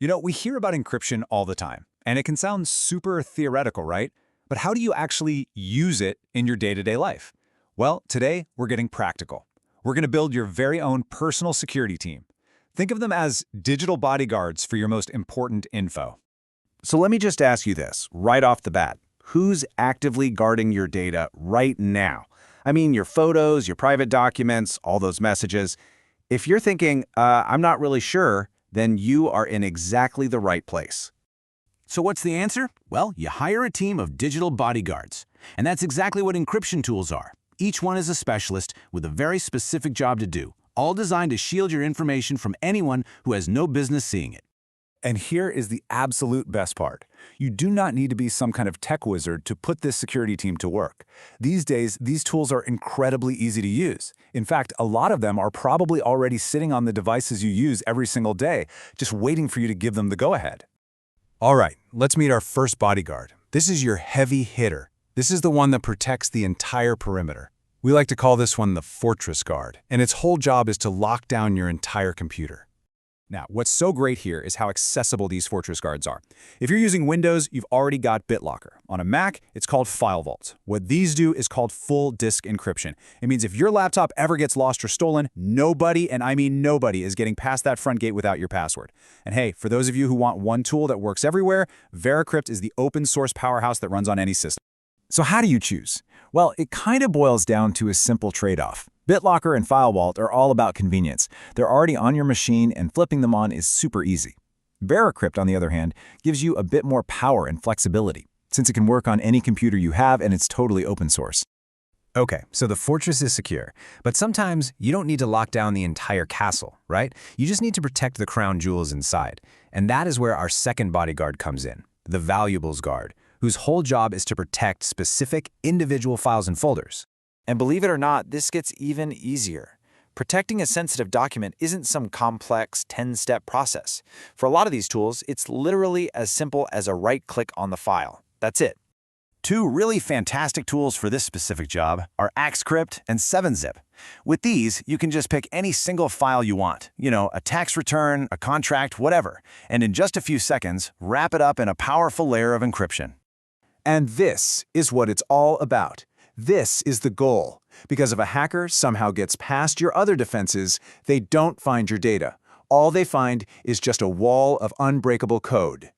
We hear about encryption all the time, and it can sound super theoretical, right? But how do you actually use it in your day-to-day life? Well, today we're getting practical. We're going to build your very own personal security team. Think of them as digital bodyguards for your most important info. So let me just ask you this, right off the bat. Who's actively guarding your data right now? I mean, your photos, your private documents, all those messages. If you're thinking, I'm not really sure, then you are in exactly the right place. So what's the answer? Well, you hire a team of digital bodyguards. And that's exactly what encryption tools are. Each one is a specialist with a very specific job to do, all designed to shield your information from anyone who has no business seeing it. And here is the absolute best part. You do not need to be some kind of tech wizard to put this security team to work. These days, these tools are incredibly easy to use. In fact, a lot of them are probably already sitting on the devices you use every single day, just waiting for you to give them the go-ahead. All right, let's meet our first bodyguard. This is your heavy hitter. This is the one that protects the entire perimeter. We like to call this one the Fortress Guard, and its whole job is to lock down your entire computer. Now, what's so great here is how accessible these Fortress Guards are. If you're using Windows, you've already got BitLocker. On a Mac, it's called File Vault. What these do is called full disk encryption. It means if your laptop ever gets lost or stolen, nobody, and I mean nobody, is getting past that front gate without your password. And hey, for those of you who want one tool that works everywhere, VeraCrypt is the open source powerhouse that runs on any system. So how do you choose? Well, it kind of boils down to a simple trade-off. BitLocker and File Vault are all about convenience. They're already on your machine, and flipping them on is super easy. VeraCrypt, on the other hand, gives you a bit more power and flexibility, since it can work on any computer you have and it's totally open source. Okay, so the fortress is secure, but sometimes you don't need to lock down the entire castle, right? You just need to protect the crown jewels inside. And that is where our second bodyguard comes in, the Valuables Guard, whose whole job is to protect specific individual files and folders. And believe it or not, this gets even easier. Protecting a sensitive document isn't some complex 10-step process. For a lot of these tools, it's literally as simple as a right-click on the file. That's it. Two really fantastic tools for this specific job are Encryption and 7-Zip. With these, you can just pick any single file you want, a tax return, a contract, whatever, and in just a few seconds, wrap it up in a powerful layer of encryption. And this is what it's all about. This is the goal, because if a hacker somehow gets past your other defenses, they don't find your data. All they find is just a wall of unbreakable code.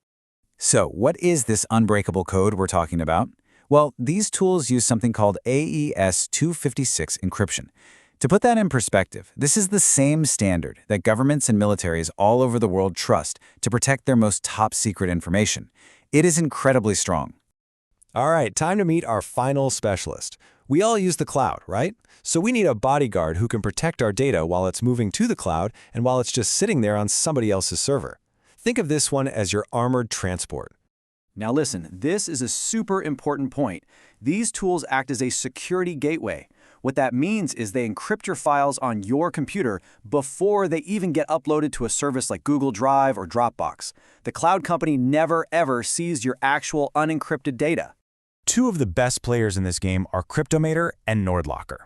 So what is this unbreakable code we're talking about? Well, these tools use something called AES 256 encryption. To put that in perspective, this is the same standard that governments and militaries all over the world trust to protect their most top-secret information. It is incredibly strong. All right, time to meet our final specialist. We all use the cloud, right? So we need a bodyguard who can protect our data while it's moving to the cloud and while it's just sitting there on somebody else's server. Think of this one as your armored transport. Now listen, this is a super important point. These tools act as a security gateway. What that means is they encrypt your files on your computer before they even get uploaded to a service like Google Drive or Dropbox. The cloud company never ever sees your actual unencrypted data. Two of the best players in this game are Cryptomator and NordLocker.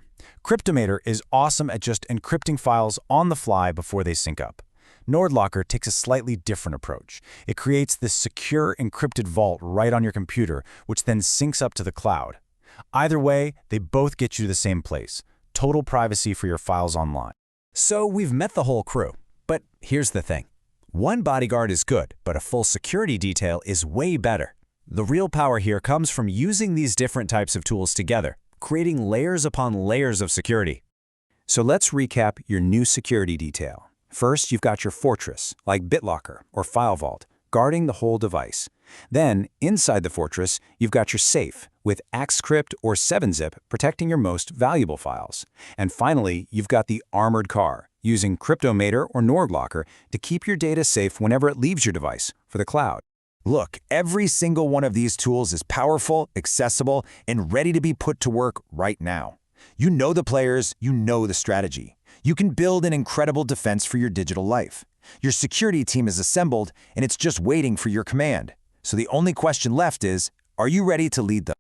Cryptomator is awesome at just encrypting files on the fly before they sync up. NordLocker takes a slightly different approach. It creates this secure encrypted vault right on your computer, which then syncs up to the cloud. Either way, they both get you to the same place, total privacy for your files online. So we've met the whole crew. But here's the thing. One bodyguard is good, but a full security detail is way better. The real power here comes from using these different types of tools together, creating layers upon layers of security. So let's recap your new security detail. First, you've got your fortress, like BitLocker or File Vault, guarding the whole device. Then, inside the fortress, you've got your safe, with Encryption or 7-Zip protecting your most valuable files. And finally, you've got the armored car, using Cryptomator or NordLocker to keep your data safe whenever it leaves your device for the cloud. Look, every single one of these tools is powerful, accessible, and ready to be put to work right now. You know the players, you know the strategy. You can build an incredible defense for your digital life. Your security team is assembled, and it's just waiting for your command. So the only question left is, are you ready to lead them?